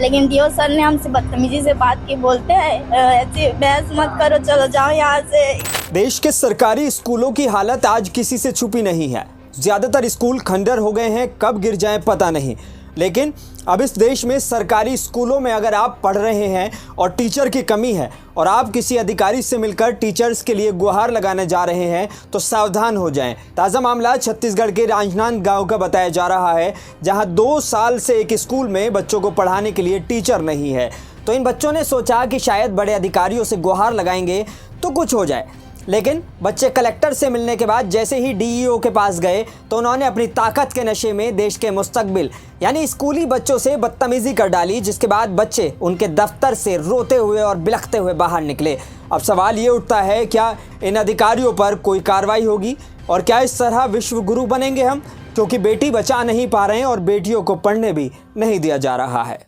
लेकिन do sir ने हमसे बदतमीजी से बात की, बोलते हैं ऐसे बहस मत करो, चलो जाओ यहाँ से। देश के सरकारी स्कूलों की हालत आज किसी से छुपी नहीं है। ज़्यादातर स्कूल खंडर हो गए हैं, कब गिर जाएं पता नहीं। लेकिन अब इस देश में सरकारी स्कूलों में अगर आप पढ़ रहे हैं और टीचर की कमी है और आप किसी अधिकारी से मिलकर टीचर्स के लिए गुहार लगाने जा रहे हैं तो सावधान हो जाएं। ताज़ा मामला छत्तीसगढ़ के राजनांद गांव का बताया जा रहा है, जहां 2 साल से एक स्कूल में बच्चों को पढ़ाने के लिए टीचर नहीं है। तो इन बच्चों ने सोचा कि शायद बड़े अधिकारियों से गुहार लगाएंगे तो कुछ हो जाए। लेकिन बच्चे कलेक्टर से मिलने के बाद जैसे ही डीईओ के पास गए तो उन्होंने अपनी ताकत के नशे में देश के मुस्तकबिल यानी स्कूली बच्चों से बदतमीजी कर डाली, जिसके बाद बच्चे उनके दफ्तर से रोते हुए और बिलखते हुए बाहर निकले। अब सवाल ये उठता है, क्या इन अधिकारियों पर कोई कार्रवाई होगी और क्या इस तरह विश्व गुरु बनेंगे हम, क्योंकि बेटी बचा नहीं पा रहे हैं और बेटियों को पढ़ने भी नहीं दिया जा रहा है।